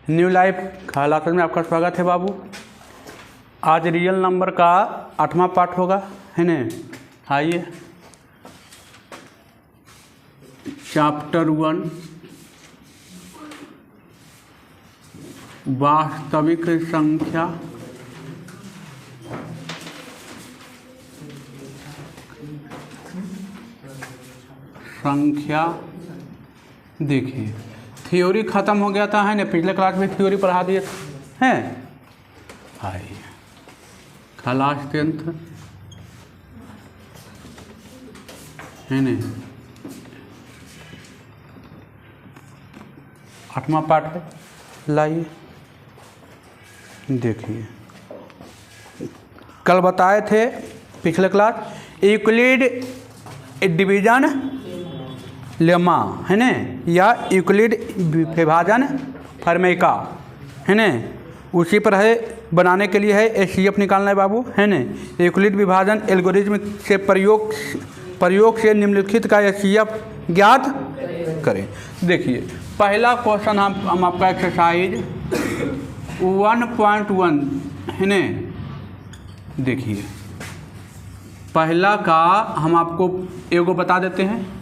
New life classes में आपका स्वागत है बाबू। आज रियल नंबर का 8वां पार्ट होगा, है न। आइए, चैप्टर 1 वास्तविक संख्या। देखिए, थ्योरी ख़त्म हो गया था, है ना। पिछले क्लास में थ्योरी पढ़ा दिए हैं। आइए, क्लास 10th, है ना। 8वां पार्ट है। लाइए देखिए, कल बताए थे पिछले क्लास यूक्लिड डिवीजन लेमा, है न, या यूक्लिड विभाजन फॉर्मूला, है न। उसी पर है, बनाने के लिए है एचसीएफ निकालना है बाबू, है न। यूक्लिड विभाजन एल्गोरिथ्म से प्रयोग से निम्नलिखित का एचसीएफ ज्ञात करें। देखिए, पहला क्वेश्चन हम आपका एक्सरसाइज 1.1, है न। देखिए, पहला का हम आपको एगो बता देते हैं।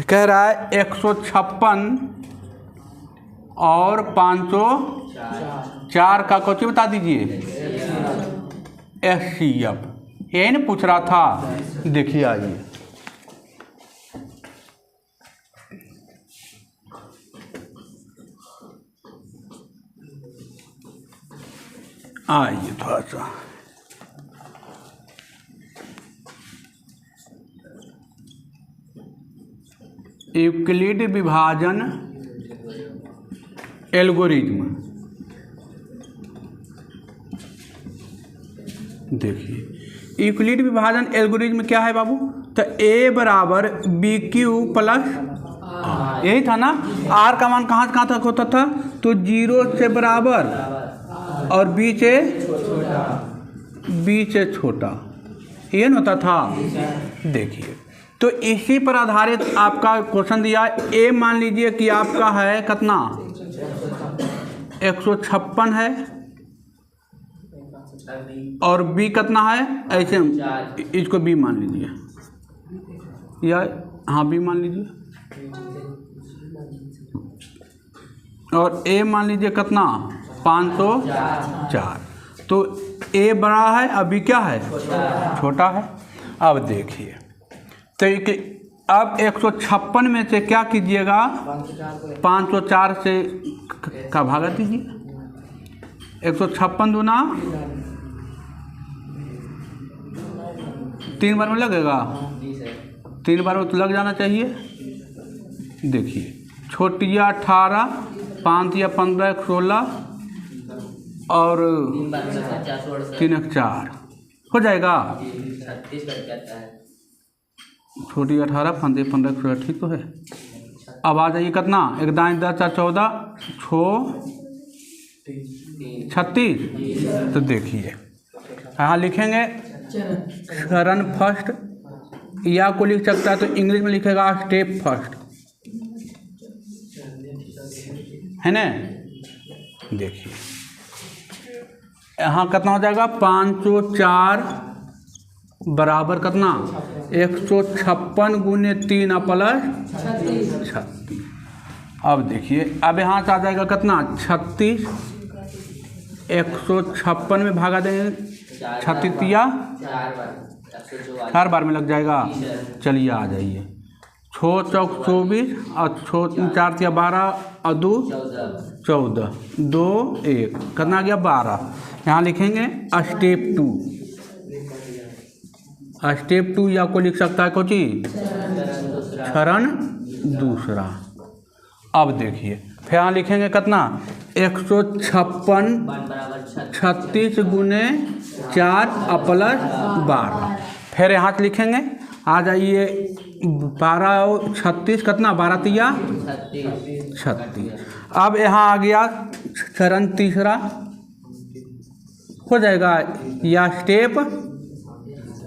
कह रहा है 156 और 504 का कुछ बता दीजिए एचसीएफ, ये न पूछ रहा था। देखिए, आइए थोड़ा सा यूक्लिड विभाजन एल्गोरिथ्म। देखिए, यूक्लिड विभाजन एल्गोरिथ्म क्या है बाबू? तो ए बराबर बी क्यू प्लस, यही था ना। आर का मान कहाँ कहाँ तक होता था? तो 0 से बराबर और बी से छोटा, ये न होता था। देखिए, तो इसी पर आधारित आपका क्वेश्चन दिया। ए मान लीजिए कि आपका है कितना, 156 है, और बी कितना है, ऐसे इसको बी मान लीजिए, या हाँ बी मान लीजिए, और ए मान लीजिए कितना, 504। तो ए बड़ा है, अभी क्या है, छोटा है। अब देखिए, तो अब 156 में से क्या कीजिएगा, 504 से का भागा दीजिए। 156 दूना 3 बार में लगेगा, 3 बार में तो लग जाना चाहिए। देखिए, छोटिया 18, 5 या 15, 16 और 3 4 हो जाएगा। छोटी 18, 5 15, 16, ठीक तो है। अब आ जाइए कितना, 1 दाएँ 10 4 14, 36। तो देखिए, यहाँ लिखेंगे चरण फर्स्ट, या को लिख सकता है तो इंग्लिश में लिखेगा स्टेप फर्स्ट, है ना। देखिए, यहाँ कितना हो जाएगा, 504 बराबर कितना, 156 गुने 3 प्लस 36। अब देखिए, अब यहाँ से आ जाएगा कितना, 36। 156 में भागा देंगे, 36 या 4 बार में लग जाएगा। चलिए, आ जाइए, 6 चौक 24, और 4 या 12, और 2 14, 2 1, कितना आ गया, 12। यहाँ लिखेंगे स्टेप 2। स्टेप 2 या को लिख सकता है कुछ चरण दूसरा। अब देखिए, फिर यहाँ लिखेंगे कितना, 156 36 गुने 4 प्लस 12। फिर यहाँ से लिखेंगे, आ जाइए 12 और 36 कितना, 12 तिया 36। अब यहाँ आ गया चरण तीसरा, हो जाएगा या स्टेप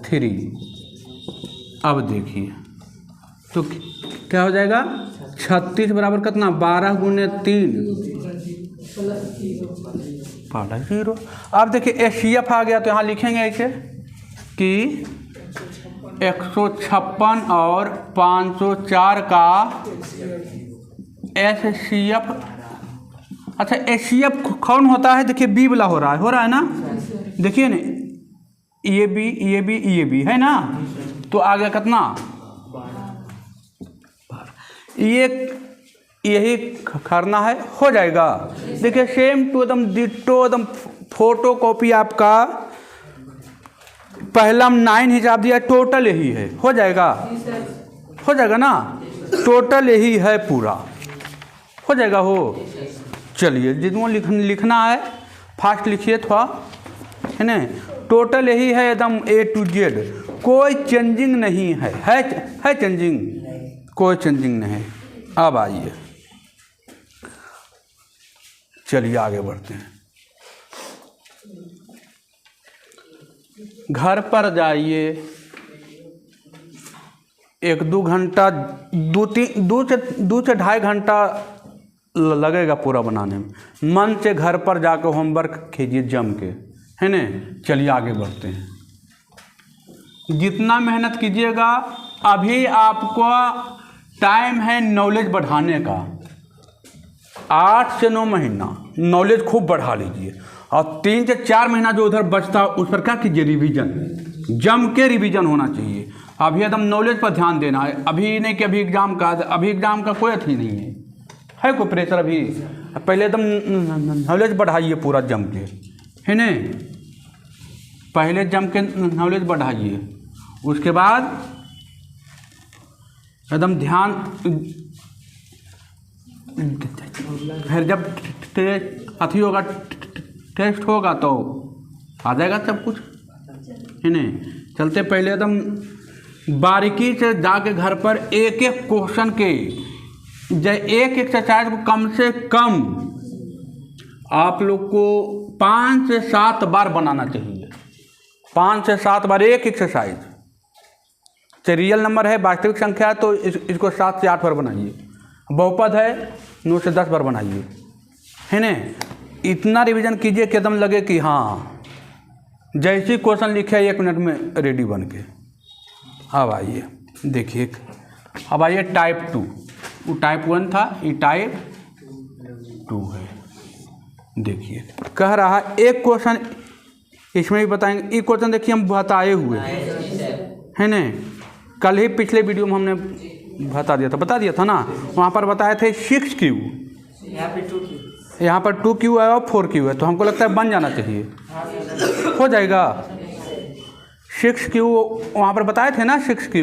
3। अब देखिए, तो क्या हो जाएगा, 36 बराबर कितना, 12 गुने 3 +0। अब देखिए HCF आ गया तो यहाँ लिखेंगे ऐसे कि 156 और 504 का HCF। अच्छा HCF कौन होता है? देखिए बी वाला हो रहा है ना, देखिए ना, ये बी है ना, तो आ गया कितना? ये यही करना है, हो जाएगा। देखिए सेम टू एकदम डिट्टो एकदम फोटो कॉपी आपका पहला 9 हिसाब दिया, टोटल यही है, हो जाएगा ना, टोटल यही है पूरा, हो जाएगा हो। चलिए जितना लिखना है फास्ट लिखिए थोड़ा, है ना। टोटल यही है एकदम A to Z, कोई चेंजिंग नहीं है चेंजिंग? कोई चेंजिंग नहीं। अब आइए चलिए आगे बढ़ते हैं। घर पर जाइए, 1-2 घंटा 2 से 2.5 घंटा लगेगा पूरा बनाने में। मन से घर पर जाकर होमवर्क कीजिए जम के, है ना। चलिए आगे बढ़ते हैं। जितना मेहनत कीजिएगा, अभी आपको टाइम है नॉलेज बढ़ाने का। 8 से 9 महीना नॉलेज खूब बढ़ा लीजिए, और 3 से 4 महीना जो उधर बचता उस पर क्या कीजिए? रिवीजन, जम के रिवीजन होना चाहिए। अभी एकदम नॉलेज पर ध्यान देना है, अभी नहीं कि अभी एग्ज़ाम का कोई अथी नहीं है कोई प्रेशर अभी। पहले एकदम नॉलेज बढ़ाइए पूरा जम के, है ना। पहले जम के नॉलेज बढ़ाइए, उसके बाद एकदम ध्यान, फिर जब अथी होगा, टेस्ट होगा तो आ जाएगा सब कुछ, है ना। चलते पहले एकदम बारीकी से जाके घर पर एक क्वेश्चन के एक एक्सरसाइज को कम से कम आप लोग को 5 से 7 बार बनाना चाहिए। 5 से 7 बार एक एक्सरसाइज। तो रियल नंबर है, वास्तविक संख्या है, तो इसको 7 से 8 बार बनाइए। बहुपद है 9 से 10 बार बनाइए, है ना। इतना रिवीजन कीजिए कि एकदम लगे कि हाँ जैसी क्वेश्चन लिखे 1 मिनट में रेडी बन के। अब आइए देखिए, अब आइए टाइप 2। वो टाइप 1 था, ये टाइप 2 है। देखिए कह रहा है एक क्वेश्चन इसमें भी बताएंगे। ये क्वेश्चन देखिए हम बताए हुए है ना, कल ही पिछले वीडियो में हमने बता दिया था ना। वहाँ पर बताए थे 6Q, यहाँ पर 2Q है और 4Q है, तो हमको लगता है बन जाना चाहिए, हो जाएगा। 6Q वहाँ पर बताए थे ना, 6Q,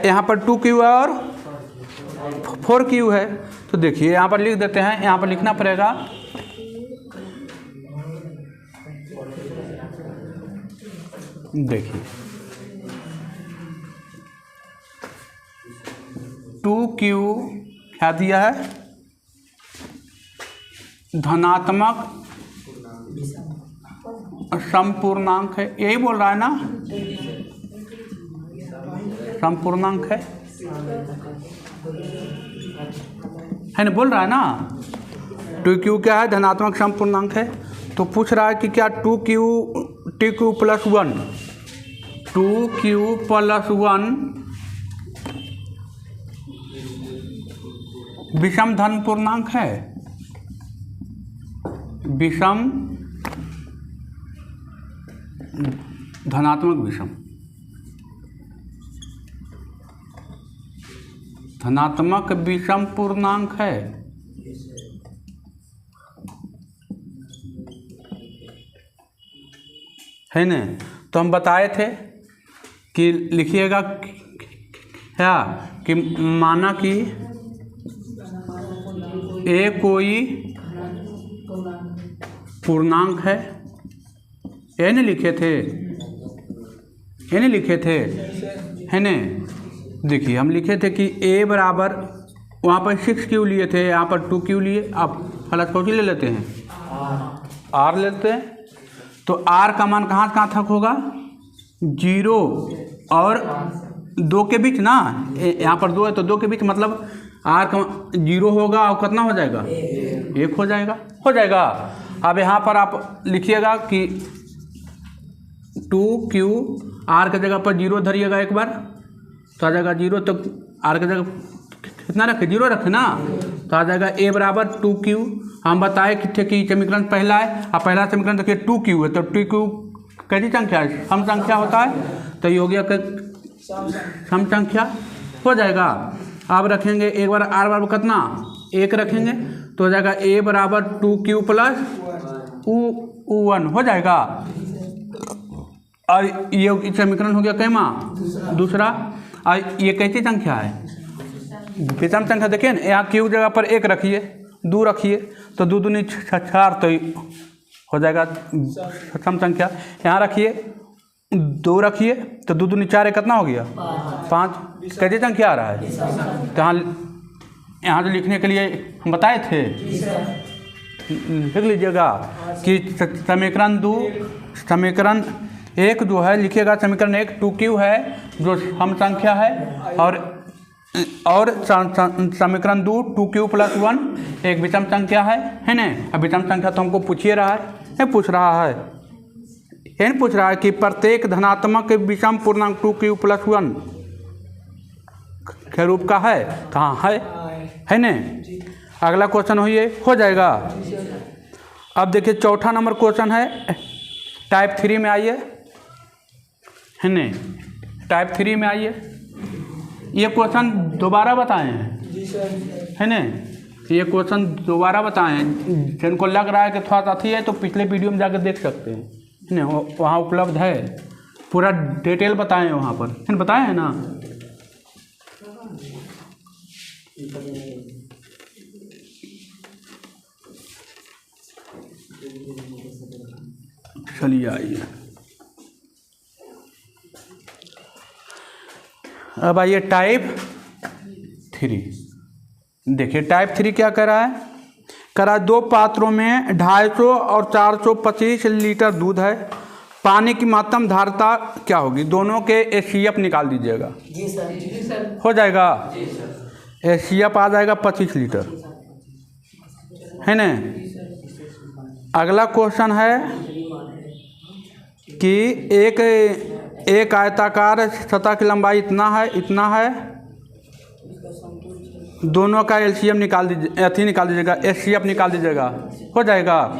यहाँ पर 2Q है और 4Q है। तो देखिए यहाँ पर लिख देते हैं, यहाँ पर लिखना पड़ेगा देखिए 2Q क्या दिया है? धनात्मक समपूर्णांक है, यही बोल रहा है ना, समपूर्णांक है ना, बोल रहा है ना। 2Q क्या है? धनात्मक समपूर्णांक है। तो पूछ रहा है कि क्या 2Q + 1 2Q + 1 विषम धन पूर्णांक है? विषम धनात्मक विषम, धनात्मक विषम पूर्णांक है ना। तो हम बताए थे कि लिखिएगा क्या कि माना कि ए कोई पूर्णांक है, ये नहीं लिखे थे, है ना। देखिए हम लिखे थे कि a बराबर, वहाँ पर 6Q लिए थे, यहाँ पर 2Q लिए। अब प्लस कौन सी ले लेते हैं? R लेते हैं। तो R का मान कहाँ तक होगा? 0 और 2 के बीच ना, यहाँ पर 2 है तो 2 के बीच, मतलब R का 0 होगा और कितना हो जाएगा? 1 हो जाएगा। अब यहाँ पर आप लिखिएगा कि 2QR की जगह पर 0 धरिएगा एक बार, तो आ जाएगा 0। तो R की जगह कितना रखे, 0 रखे ना, तो आ जाएगा A बराबर 2Q। हम बताए कि समीकरण पहला है, और पहला समीकरण देखिए 2Q है, तो 2Q कैसी संख्या है, सम संख्या होता है, तो ये हो गया सम संख्या, हो जाएगा। अब रखेंगे एक बार R बराबर कितना, 1 रखेंगे, तो हो जाएगा A बराबर 2Q प्लस U1 हो जाएगा। और ये समीकरण हो गया कैमा, दूसरा। और ये कैसी संख्या है, विषम संख्या। देखिए ना, यहाँ Q जगह पर 1 रखिए, 2 रखिए, तो 2 दूनी 4, तो हो जाएगा सम संख्या। यहाँ रखिए 2 रखिए, तो 2 दूनी 4 कितना हो गया, 5। कैसी संख्या आ रहा है, तो यहाँ तो लिखने के लिए हम बताए थे, लिख लीजिएगा कि समीकरण 1 जो है लिखिएगा, समीकरण 1 2Q है जो सम संख्या है, और समीकरण 2 2Q प्लस 1 एक विषम संख्या है ना। अब विषम संख्या तो हमको पूछ रहा है, नहीं पूछ रहा है, ये नहीं पूछ रहा है कि प्रत्येक धनात्मक विषम पूर्णांक 2Q प्लस 1 के रूप का है, कहाँ है ना। अगला क्वेश्चन हो जाएगा। अब देखिए चौथा नंबर क्वेश्चन है टाइप 3 में, आइए है ना, टाइप 3 में आइए। ये क्वेश्चन दोबारा बताए हैं, है ना, ये क्वेश्चन दोबारा बताए हैं। जिनको लग रहा है कि थोड़ा सा है, तो पिछले वीडियो में जाकर देख सकते हैं, है ना, वहाँ उपलब्ध है, पूरा डिटेल बताए हैं वहाँ पर, है ना, बताए हैं ना। चलिए आइए, अब आइए टाइप 3। देखिए टाइप 3 क्या कर रहा है, 2 पात्रों में 250 और 425 लीटर दूध है। पानी की महत्तम धारिता क्या होगी, दोनों के HCF निकाल दीजिएगा। जी सर। हो जाएगा, जी सर। HCF आ जाएगा 25 लीटर, है ना। अगला क्वेश्चन है कि एक आयताकार सतह की लंबाई इतना है, दोनों का LCM निकाल दीजिए, निकाल दीजिएगा, HCF निकाल दीजिएगा, हो जाएगा।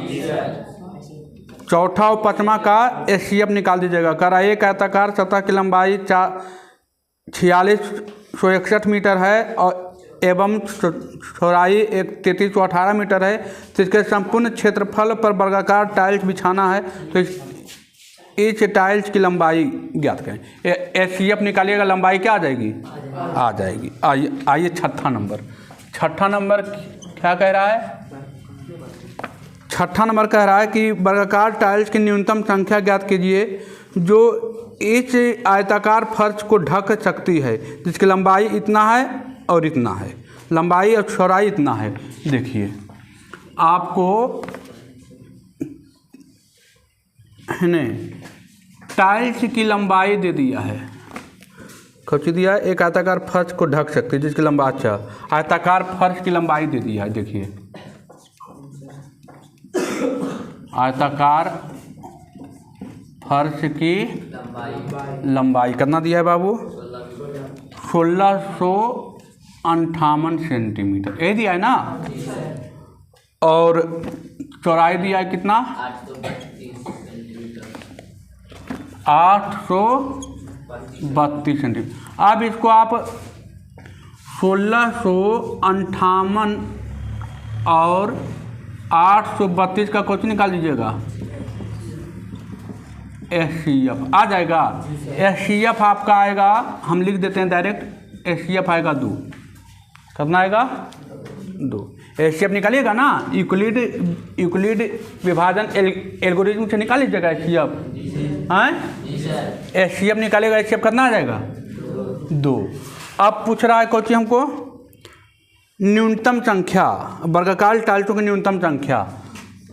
चौथा और पांचवा का HCF निकाल दीजिएगा। एक आयताकार सतह की लंबाई 4661 मीटर है और एवं चौड़ाई 3318 मीटर है, तो इसके संपूर्ण क्षेत्रफल पर वर्गाकार टाइल्स बिछाना है, तो इस टाइल्स की लंबाई ज्ञात करें। HCF निकालिएगा, लंबाई क्या आ जाएगी। आइए छठा नंबर क्या कह रहा है, छठा नंबर कह रहा है कि वर्गाकार टाइल्स की न्यूनतम संख्या ज्ञात कीजिए जो इस आयताकार फर्श को ढक सकती है, जिसकी लंबाई इतना है और इतना है, लंबाई और चौड़ाई इतना है। देखिए आपको है ना टाइल्स की लंबाई दे दिया है, कौन दिया है, एक आयताकार फर्श को ढक सकती है जिसकी लंबाई, अच्छा आयताकार फर्श की लंबाई दे दिया है। देखिए आयताकार फर्श की लंबाई कितना दिया है बाबू, 1658 सेंटीमीटर, ये दिया है ना। और चौड़ाई दिया है कितना, 832 सेंटीमीटर। अब इसको आप 1658 और 832 का कुछ निकाल दीजिएगा, HCF आ जाएगा। HCF आपका आएगा, हम लिख देते हैं डायरेक्ट, HCF आएगा 2, कितना आएगा 2। HCF निकालिएगा ना, यूक्लिड विभाजन एल्गोरिथम से निकाल लीजिएगा HCF, हैं HCF निकालिएगा, HCF कितना आ जाएगा 2। अब पूछ रहा है कोची हमको न्यूनतम संख्या, वर्गाकार टाइल्सों की न्यूनतम संख्या,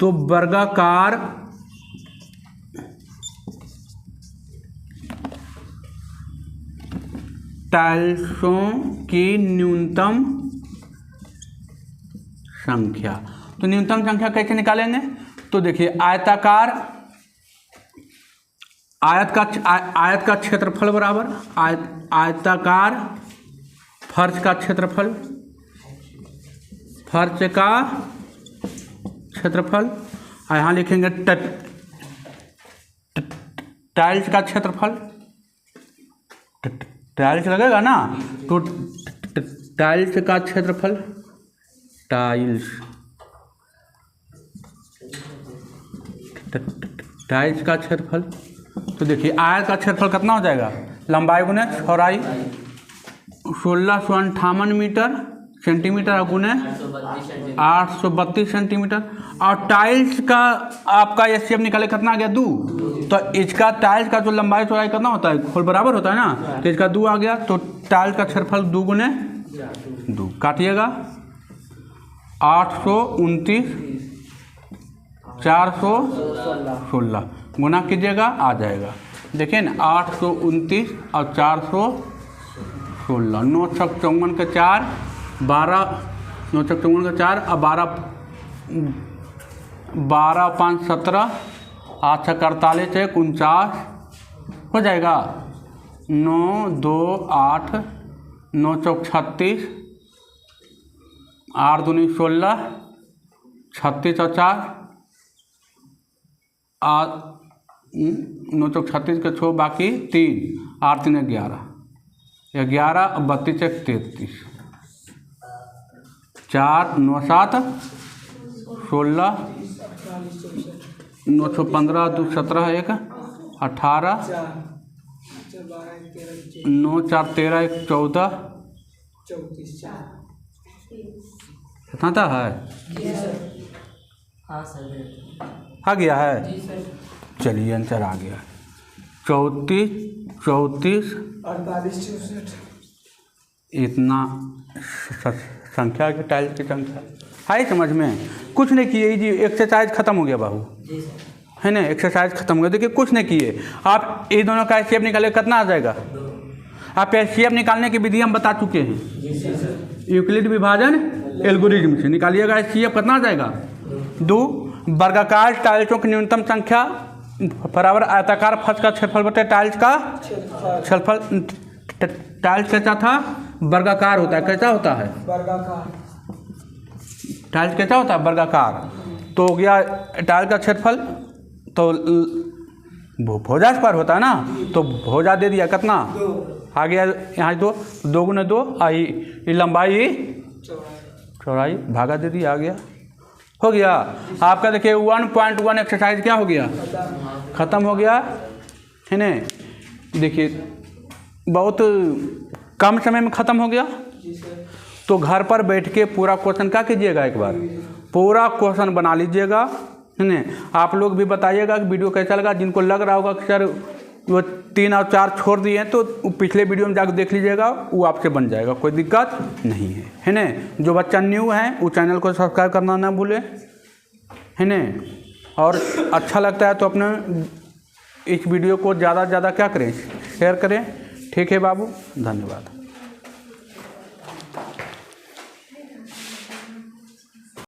तो वर्गाकार टाइल्सों की न्यूनतम संख्या, तो न्यूनतम संख्या कैसे निकालेंगे? तो देखिए आयताकार आयत का क्षेत्रफल बराबर आयताकार फर्श का क्षेत्रफल, फर्श का क्षेत्रफल, और यहाँ लिखेंगे टाइल्स का क्षेत्रफल, टाइल्स लगेगा ना, तो टाइल्स का क्षेत्रफल, टाइल्स का क्षेत्रफल। तो देखिए आयत का क्षेत्रफल कितना हो जाएगा? लंबाई गुने चौड़ाई 1658 मीटर सेंटीमीटर गुने 832 सेंटीमीटर। और टाइल्स का आपका एचसीएफ निकाले कितना आ गया? 2। तो इसका टाइल्स का जो लंबाई चौड़ाई कितना होता है? खोल बराबर होता है ना, तो इसका 2 आ गया। तो टाइल्स का क्षेत्रफल 2 गुने 2 काटिएगा 829 416 गुना कीजिएगा आ जाएगा। देखिए ना 829 और 416, 9 छक 54 के 4 12, 9 छक 54 के 4 और 12 5 17, 8 छक 48 1 49 हो जाएगा। 9 2 8, 9 चौक 36, 8 दूनी 16, 36 और 4 9 चौक 36 के 6 बाकी 3, 8 3 11, 11 32 1 33, 4 9 7 16, 9 6 15 2 17 1 18, 9 4 13 1 14 कितना है? आ गया है। चलिए आंसर आ गया 34 34 48 64 इतना संख्या के टाइल्स की संख्या है समझ में। कुछ नहीं किए जी, एक्सरसाइज खत्म हो गया बाबू, है ना, एक्सरसाइज खत्म हो गया। देखिए कुछ नहीं किए, आप ये दोनों का एचसीएफ निकाले कितना आ जाएगा? आप एचसीएफ निकालने की विधि हम बता चुके हैं, यूक्लिड विभाजन एल्गोरिथम से निकालिएगा। एचसीएफ कितना आ जाएगा? 2। वर्गाकार टाइल्सों की न्यूनतम संख्या बराबर आयताकार फर्श का क्षेत्रफल बटे टाइल्स का क्षेत्रफल। टाइल्स कैसा था? वर्गाकार होता है। कैसा होता है? वर्गाकार। टाइल्स कैसा होता है? वर्गाकार। तो हो गया टाइल्स का क्षेत्रफल, तो भुजा पर होता है ना, तो भुजा दे दिया कितना आ गया? यहाँ 2 2 गुने 2 आई लंबाई चौड़ाई भागा दे दिया, आ गया, हो गया आपका। देखिए 1.1 एक्सरसाइज क्या हो गया? ख़त्म हो गया, है ना। देखिए बहुत कम समय में ख़त्म हो गया। तो घर पर बैठ के पूरा क्वेश्चन क्या कीजिएगा, एक बार पूरा क्वेश्चन बना लीजिएगा, है ना। आप लोग भी बताइएगा कि वीडियो कैसा लगा। जिनको लग रहा होगा कि सर वो 3 और 4 छोड़ दिए हैं, तो पिछले वीडियो में जाकर देख लीजिएगा, वो आपसे बन जाएगा, कोई दिक्कत नहीं है ना। जो बच्चा न्यू है वो चैनल को सब्सक्राइब करना ना भूले, है ना। और अच्छा लगता है तो अपने इस वीडियो को ज़्यादा से ज़्यादा क्या करें, शेयर करें। ठीक है बाबू, धन्यवाद।